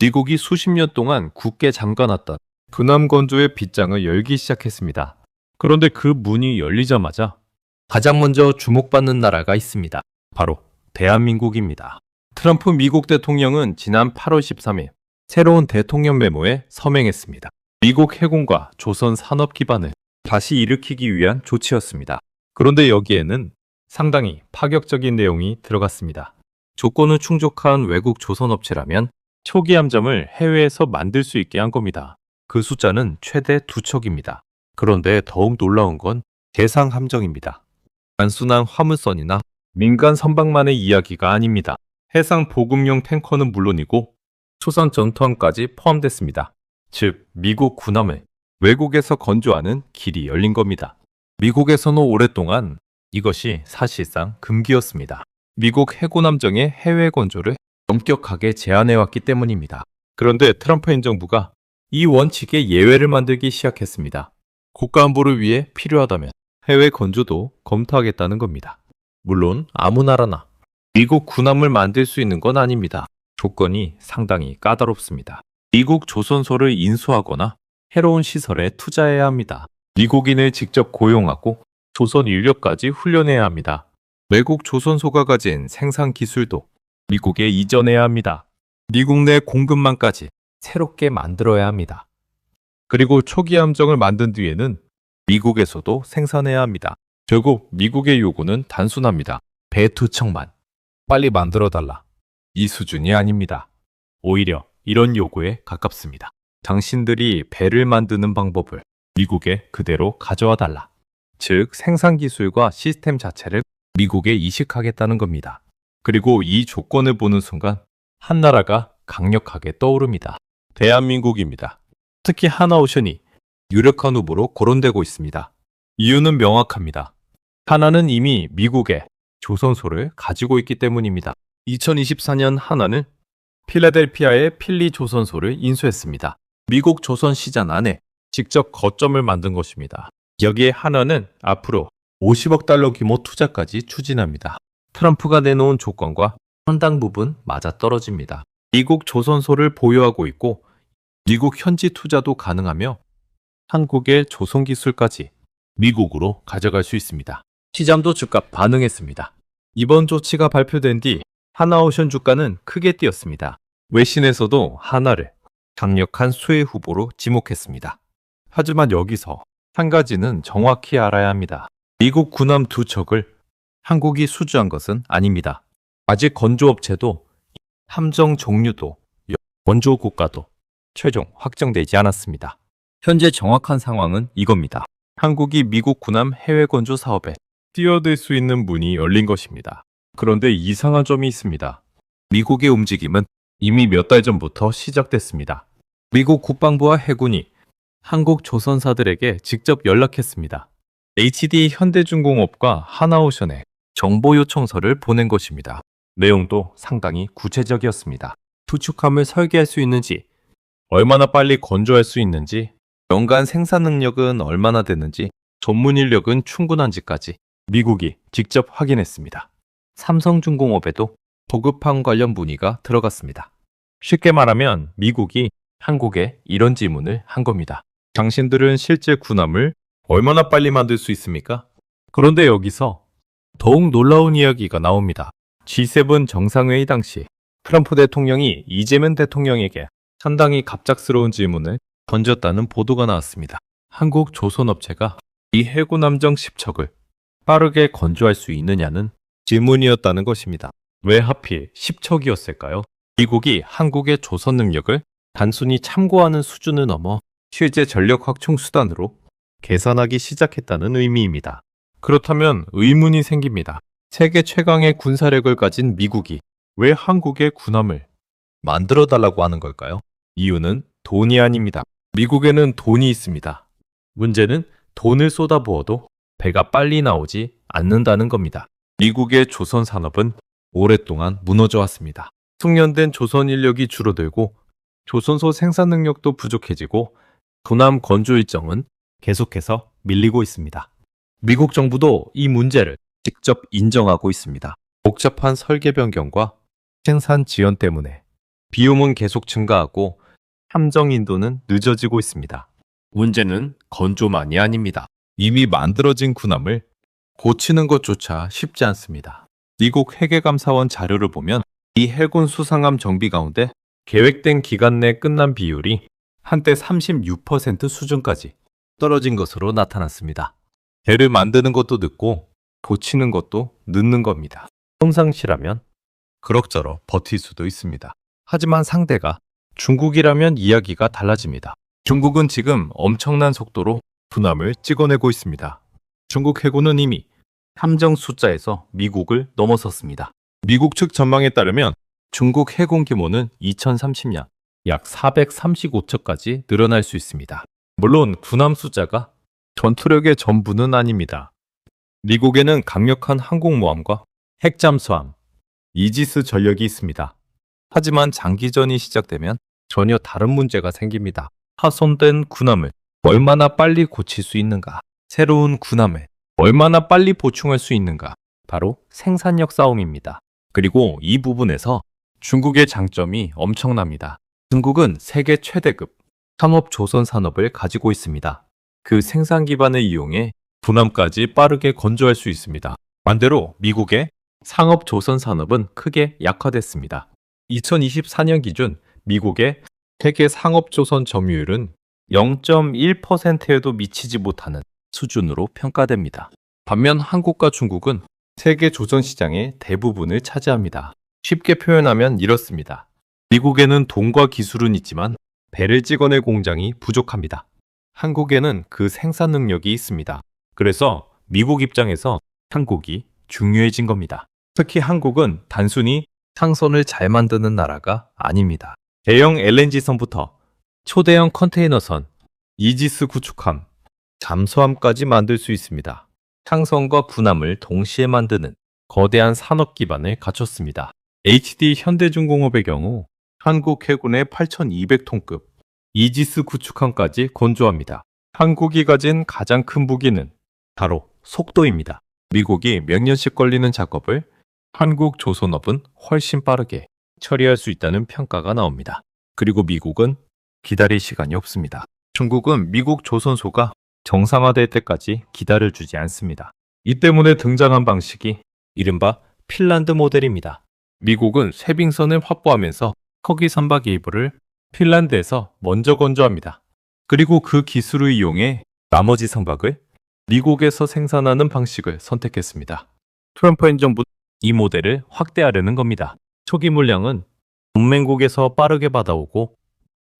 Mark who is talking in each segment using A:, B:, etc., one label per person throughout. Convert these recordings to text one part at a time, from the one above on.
A: 미국이 수십 년 동안 굳게 잠가놨던 군함 건조의 빗장을 열기 시작했습니다. 그런데 그 문이 열리자마자 가장 먼저 주목받는 나라가 있습니다. 바로 대한민국입니다. 트럼프 미국 대통령은 지난 8월 13일 새로운 대통령 메모에 서명했습니다. 미국 해군과 조선 산업 기반을 다시 일으키기 위한 조치였습니다. 그런데 여기에는 상당히 파격적인 내용이 들어갔습니다. 조건을 충족한 외국 조선 업체라면 초기 함정을 해외에서 만들 수 있게 한 겁니다. 그 숫자는 최대 2척입니다. 그런데 더욱 놀라운 건 대상 함정입니다. 단순한 화물선이나 민간 선박만의 이야기가 아닙니다. 해상 보급용 탱커는 물론이고 초선 전투함까지 포함됐습니다. 즉, 미국 군함을 외국에서 건조하는 길이 열린 겁니다. 미국에서는 오랫동안 이것이 사실상 금기였습니다. 미국 해군 함정의 해외 건조를 엄격하게 제한해왔기 때문입니다. 그런데 트럼프 행정부가 이 원칙에 예외를 만들기 시작했습니다. 국가 안보를 위해 필요하다면 해외 건조도 검토하겠다는 겁니다. 물론 아무 나라나 미국 군함을 만들 수 있는 건 아닙니다. 조건이 상당히 까다롭습니다. 미국 조선소를 인수하거나 새로운 시설에 투자해야 합니다. 미국인을 직접 고용하고 조선 인력까지 훈련해야 합니다. 외국 조선소가 가진 생산 기술도 미국에 이전해야 합니다. 미국 내 공급망까지 새롭게 만들어야 합니다. 그리고 초기 함정을 만든 뒤에는 미국에서도 생산해야 합니다. 결국 미국의 요구는 단순합니다. 배 2척만 빨리 만들어달라. 이 수준이 아닙니다. 오히려 이런 요구에 가깝습니다. 당신들이 배를 만드는 방법을 미국에 그대로 가져와 달라. 즉, 생산 기술과 시스템 자체를 미국에 이식하겠다는 겁니다. 그리고 이 조건을 보는 순간 한 나라가 강력하게 떠오릅니다. 대한민국입니다. 특히 하나오션이 유력한 후보로 거론되고 있습니다. 이유는 명확합니다. 하나는 이미 미국에 조선소를 가지고 있기 때문입니다. 2024년 하나는 필라델피아의 필리 조선소를 인수했습니다. 미국 조선 시장 안에 직접 거점을 만든 것입니다. 여기에 하나는 앞으로 50억 달러 규모 투자까지 추진합니다. 트럼프가 내놓은 조건과 상당 부분 맞아떨어집니다. 미국 조선소를 보유하고 있고 미국 현지 투자도 가능하며 한국의 조선 기술까지 미국으로 가져갈 수 있습니다. 시장도 즉각 반응했습니다. 이번 조치가 발표된 뒤 하나오션 주가는 크게 뛰었습니다. 외신에서도 하나를 강력한 수혜 후보로 지목했습니다. 하지만 여기서 한 가지는 정확히 알아야 합니다. 미국 군함 2척을 한국이 수주한 것은 아닙니다. 아직 건조업체도 함정 종류도 원조 국가도 최종 확정되지 않았습니다. 현재 정확한 상황은 이겁니다. 한국이 미국 군함 해외 건조 사업에 뛰어들 수 있는 문이 열린 것입니다. 그런데 이상한 점이 있습니다. 미국의 움직임은 이미 몇 달 전부터 시작됐습니다. 미국 국방부와 해군이 한국 조선사들에게 직접 연락했습니다. HD 현대중공업과 하나오션에 정보 요청서를 보낸 것입니다. 내용도 상당히 구체적이었습니다. 투축함을 설계할 수 있는지, 얼마나 빨리 건조할 수 있는지, 연간 생산 능력은 얼마나 되는지, 전문 인력은 충분한지까지 미국이 직접 확인했습니다. 삼성중공업에도 보급함 관련 문의가 들어갔습니다. 쉽게 말하면 미국이 한국에 이런 질문을 한 겁니다. 당신들은 실제 군함을 얼마나 빨리 만들 수 있습니까? 그런데 여기서 더욱 놀라운 이야기가 나옵니다. G7 정상회의 당시 트럼프 대통령이 이재명 대통령에게 상당히 갑작스러운 질문을 던졌다는 보도가 나왔습니다. 한국 조선업체가 이 해군 함정 10척을 빠르게 건조할 수 있느냐는 질문이었다는 것입니다. 왜 하필 10척이었을까요? 미국이 한국의 조선 능력을 단순히 참고하는 수준을 넘어 실제 전력 확충 수단으로 계산하기 시작했다는 의미입니다. 그렇다면 의문이 생깁니다. 세계 최강의 군사력을 가진 미국이 왜 한국의 군함을 만들어 달라고 하는 걸까요? 이유는 돈이 아닙니다. 미국에는 돈이 있습니다. 문제는 돈을 쏟아부어도 배가 빨리 나오지 않는다는 겁니다. 미국의 조선 산업은 오랫동안 무너져 왔습니다. 숙련된 조선 인력이 줄어들고 조선소 생산 능력도 부족해지고 군함 건조 일정은 계속해서 밀리고 있습니다. 미국 정부도 이 문제를 직접 인정하고 있습니다. 복잡한 설계 변경과 생산 지연 때문에 비용은 계속 증가하고 함정 인도는 늦어지고 있습니다. 문제는 건조만이 아닙니다. 이미 만들어진 군함을 고치는 것조차 쉽지 않습니다. 미국 회계감사원 자료를 보면 이 해군 수상함 정비 가운데 계획된 기간 내 끝난 비율이 한때 36% 수준까지 떨어진 것으로 나타났습니다. 배를 만드는 것도 늦고 고치는 것도 늦는 겁니다. 평상시라면 그럭저럭 버틸 수도 있습니다. 하지만 상대가 중국이라면 이야기가 달라집니다. 중국은 지금 엄청난 속도로 군함을 찍어내고 있습니다. 중국 해군은 이미 함정 숫자에서 미국을 넘어섰습니다. 미국 측 전망에 따르면 중국 해군 규모는 2030년 약 435척까지 늘어날 수 있습니다. 물론 군함 숫자가 전투력의 전부는 아닙니다. 미국에는 강력한 항공모함과 핵잠수함, 이지스 전력이 있습니다. 하지만 장기전이 시작되면 전혀 다른 문제가 생깁니다. 파손된 군함을 얼마나 빨리 고칠 수 있는가? 새로운 군함을 얼마나 빨리 보충할 수 있는가? 바로 생산력 싸움입니다. 그리고 이 부분에서 중국의 장점이 엄청납니다. 중국은 세계 최대급 상업 조선 산업을 가지고 있습니다. 그 생산 기반을 이용해 군함까지 빠르게 건조할 수 있습니다. 반대로 미국의 상업 조선 산업은 크게 약화됐습니다. 2024년 기준 미국의 세계 상업 조선 점유율은 0.1%에도 미치지 못하는 수준으로 평가됩니다. 반면 한국과 중국은 세계 조선 시장의 대부분을 차지합니다. 쉽게 표현하면 이렇습니다. 미국에는 돈과 기술은 있지만 배를 찍어낼 공장이 부족합니다. 한국에는 그 생산 능력이 있습니다. 그래서 미국 입장에서 한국이 중요해진 겁니다. 특히 한국은 단순히 상선을 잘 만드는 나라가 아닙니다. 대형 LNG선부터 초대형 컨테이너선, 이지스 구축함, 잠수함까지 만들 수 있습니다. 상선과 군함을 동시에 만드는 거대한 산업 기반을 갖췄습니다. HD 현대중공업의 경우 한국 해군의 8,200톤급 이지스 구축함까지 건조합니다. 한국이 가진 가장 큰 무기는 바로 속도입니다. 미국이 몇 년씩 걸리는 작업을 한국 조선업은 훨씬 빠르게 처리할 수 있다는 평가가 나옵니다. 그리고 미국은 기다릴 시간이 없습니다. 중국은 미국 조선소가 정상화될 때까지 기다려주지 않습니다. 이 때문에 등장한 방식이 이른바 핀란드 모델입니다. 미국은 쇄빙선을 확보하면서 커기 선박 일부를 핀란드에서 먼저 건조합니다. 그리고 그 기술을 이용해 나머지 선박을 미국에서 생산하는 방식을 선택했습니다. 트럼프 행정부는 이 모델을 확대하려는 겁니다. 초기 물량은 동맹국에서 빠르게 받아오고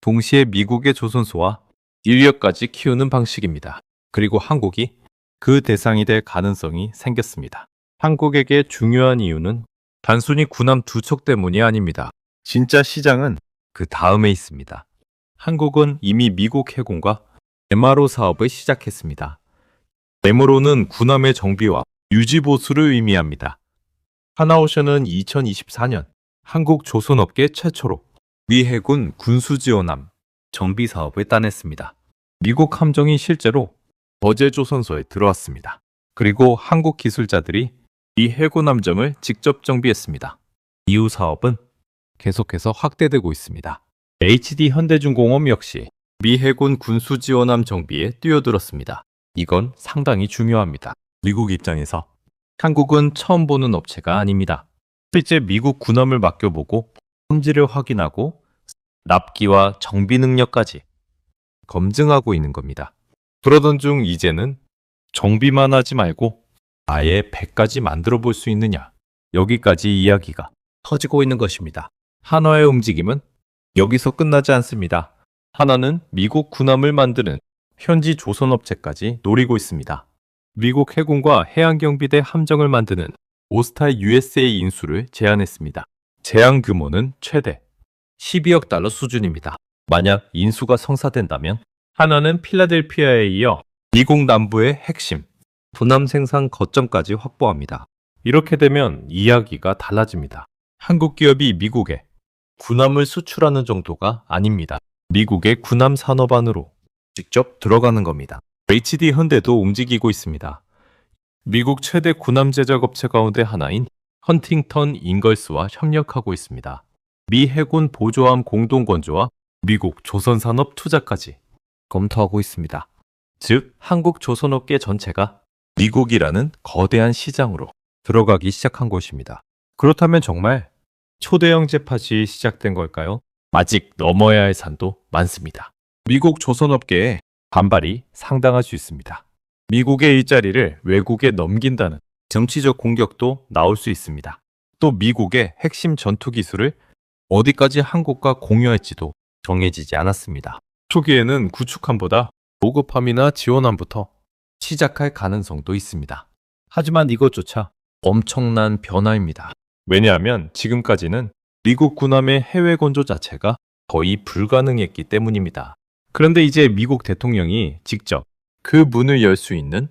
A: 동시에 미국의 조선소와 인력까지 키우는 방식입니다. 그리고 한국이 그 대상이 될 가능성이 생겼습니다. 한국에게 중요한 이유는 단순히 군함 두 척 때문이 아닙니다. 진짜 시장은 그 다음에 있습니다. 한국은 이미 미국 해군과 MRO 사업을 시작했습니다. MRO는 군함의 정비와 유지 보수를 의미합니다. 하나오션은 2024년 한국 조선업계 최초로 미 해군 군수지원함 정비 사업을 따냈습니다. 미국 함정이 실제로 거제 조선소에 들어왔습니다. 그리고 한국 기술자들이 이 해군 함정을 직접 정비했습니다. 이후 사업은 계속해서 확대되고 있습니다. HD 현대중공업 역시 미 해군 군수지원함 정비에 뛰어들었습니다. 이건 상당히 중요합니다. 미국 입장에서 한국은 처음 보는 업체가 아닙니다. 실제 미국 군함을 맡겨보고 품질을 확인하고 납기와 정비 능력까지 검증하고 있는 겁니다. 그러던 중 이제는 정비만 하지 말고 아예 배까지 만들어 볼 수 있느냐, 여기까지 이야기가 터지고 있는 것입니다. 한화의 움직임은 여기서 끝나지 않습니다. 한화는 미국 군함을 만드는 현지 조선업체까지 노리고 있습니다. 미국 해군과 해양경비대 함정을 만드는 오스탈 USA 인수를 제안했습니다. 제안 규모는 최대 12억 달러 수준입니다. 만약 인수가 성사된다면 한화는 필라델피아에 이어 미국 남부의 핵심 군함 생산 거점까지 확보합니다. 이렇게 되면 이야기가 달라집니다. 한국 기업이 미국에 군함을 수출하는 정도가 아닙니다. 미국의 군함 산업 안으로 직접 들어가는 겁니다. HD 현대도 움직이고 있습니다. 미국 최대 군함 제작 업체 가운데 하나인 헌팅턴 잉걸스와 협력하고 있습니다. 미 해군 보조함 공동건조와 미국 조선산업 투자까지 검토하고 있습니다. 즉, 한국 조선업계 전체가 미국이라는 거대한 시장으로 들어가기 시작한 것입니다. 그렇다면 정말 초대형 재팟이 시작된 걸까요? 아직 넘어야 할 산도 많습니다. 미국 조선업계에 반발이 상당할 수 있습니다. 미국의 일자리를 외국에 넘긴다는 정치적 공격도 나올 수 있습니다. 또 미국의 핵심 전투 기술을 어디까지 한국과 공유할지도 정해지지 않았습니다. 초기에는 구축함보다 보급함이나 지원함부터 시작할 가능성도 있습니다. 하지만 이것조차 엄청난 변화입니다. 왜냐하면 지금까지는 미국 군함의 해외 건조 자체가 거의 불가능했기 때문입니다. 그런데 이제 미국 대통령이 직접 그 문을 열 수 있는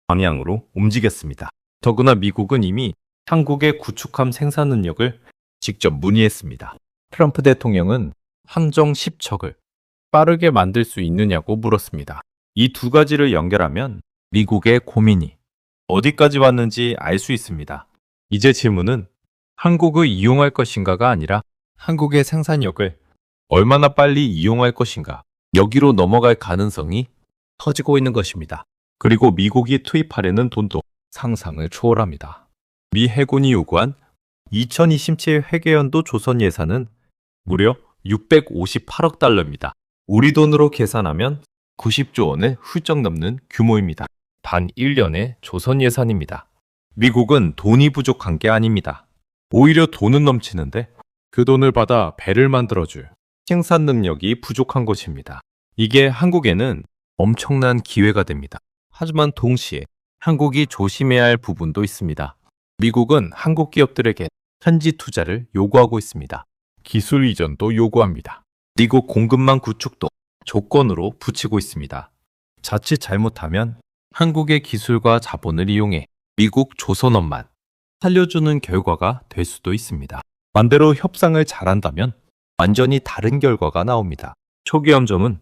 A: 방향으로 움직였습니다. 더구나 미국은 이미 한국의 구축함 생산 능력을 직접 문의했습니다. 트럼프 대통령은 함정 10척을 빠르게 만들 수 있느냐고 물었습니다. 이 두 가지를 연결하면 미국의 고민이 어디까지 왔는지 알 수 있습니다. 이제 질문은 한국을 이용할 것인가가 아니라 한국의 생산력을 얼마나 빨리 이용할 것인가, 여기로 넘어갈 가능성이 커지고 있는 것입니다. 그리고 미국이 투입하려는 돈도 상상을 초월합니다. 미 해군이 요구한 2027 회계연도 조선 예산은 무려 658억 달러입니다. 우리 돈으로 계산하면 90조 원을 훌쩍 넘는 규모입니다. 단 1년의 조선 예산입니다. 미국은 돈이 부족한 게 아닙니다. 오히려 돈은 넘치는데 그 돈을 받아 배를 만들어줄 생산 능력이 부족한 것입니다. 이게 한국에는 엄청난 기회가 됩니다. 하지만 동시에 한국이 조심해야 할 부분도 있습니다. 미국은 한국 기업들에게 현지 투자를 요구하고 있습니다. 기술 이전도 요구합니다. 미국 공급망 구축도 조건으로 붙이고 있습니다. 자칫 잘못하면 한국의 기술과 자본을 이용해 미국 조선업만 살려주는 결과가 될 수도 있습니다. 반대로 협상을 잘한다면 완전히 다른 결과가 나옵니다. 초기 함정은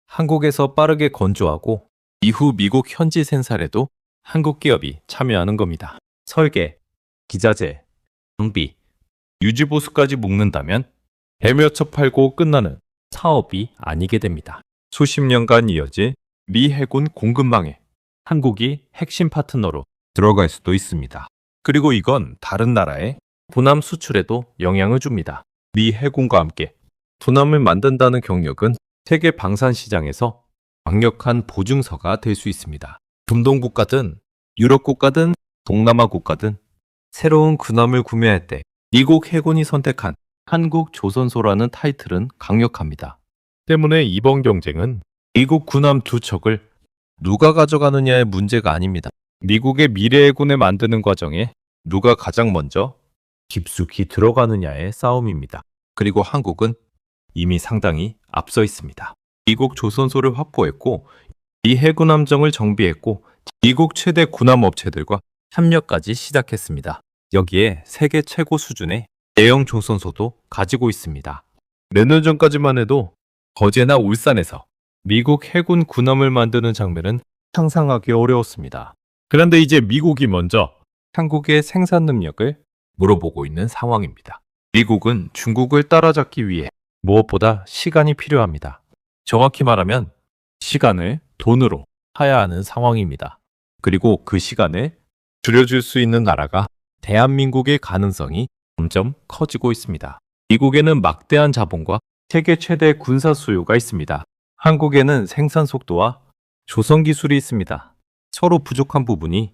A: 한국에서 빠르게 건조하고 이후 미국 현지 생산에도 한국 기업이 참여하는 겁니다. 설계, 기자재, 장비, 유지보수까지 묶는다면 배 몇 척 팔고 끝나는 사업이 아니게 됩니다. 수십 년간 이어질 미 해군 공급망에 한국이 핵심 파트너로 들어갈 수도 있습니다. 그리고 이건 다른 나라의 군함 수출에도 영향을 줍니다. 미 해군과 함께 군함을 만든다는 경력은 세계 방산 시장에서 강력한 보증서가 될 수 있습니다. 중동 국가든 유럽 국가든 동남아 국가든 새로운 군함을 구매할 때 미국 해군이 선택한 한국 조선소라는 타이틀은 강력합니다. 때문에 이번 경쟁은 미국 군함 두 척을 누가 가져가느냐의 문제가 아닙니다. 미국의 미래 해군을 만드는 과정에 누가 가장 먼저 깊숙이 들어가느냐의 싸움입니다. 그리고 한국은 이미 상당히 앞서 있습니다. 미국 조선소를 확보했고 미 해군 함정을 정비했고 미국 최대 군함 업체들과 협력까지 시작했습니다. 여기에 세계 최고 수준의 대형 조선소도 가지고 있습니다. 몇 년 전까지만 해도 거제나 울산에서 미국 해군 군함을 만드는 장면은 상상하기 어려웠습니다. 그런데 이제 미국이 먼저 한국의 생산 능력을 물어보고 있는 상황입니다. 미국은 중국을 따라잡기 위해 무엇보다 시간이 필요합니다. 정확히 말하면 시간을 돈으로 사야 하는 상황입니다. 그리고 그 시간을 줄여줄 수 있는 나라가 대한민국의 가능성이 점점 커지고 있습니다. 미국에는 막대한 자본과 세계 최대 군사 수요가 있습니다. 한국에는 생산 속도와 조선 기술이 있습니다. 서로 부족한 부분이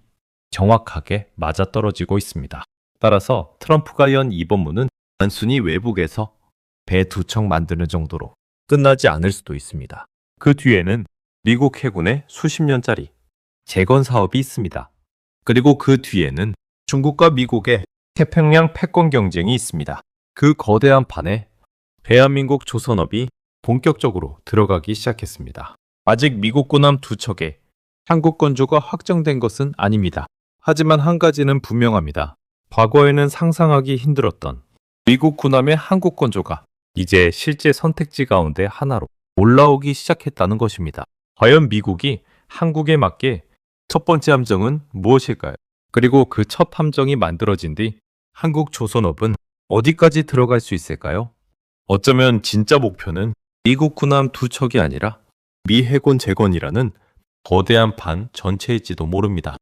A: 정확하게 맞아떨어지고 있습니다. 따라서 트럼프가 연 이번문은 단순히 외국에서 배 두 척 만드는 정도로 끝나지 않을 수도 있습니다. 그 뒤에는 미국 해군의 수십 년짜리 재건 사업이 있습니다. 그리고 그 뒤에는 중국과 미국의 태평양 패권 경쟁이 있습니다. 그 거대한 판에 대한민국 조선업이 본격적으로 들어가기 시작했습니다. 아직 미국 군함 두 척에 한국 건조가 확정된 것은 아닙니다. 하지만 한 가지는 분명합니다. 과거에는 상상하기 힘들었던 미국 군함의 한국 건조가 이제 실제 선택지 가운데 하나로 올라오기 시작했다는 것입니다. 과연 미국이 한국에 맞게 첫 번째 함정은 무엇일까요? 그리고 그 첫 함정이 만들어진 뒤 한국 조선업은 어디까지 들어갈 수 있을까요? 어쩌면 진짜 목표는 미국 군함 2척이 아니라 미 해군 재건이라는 거대한 반 전체일지도 모릅니다.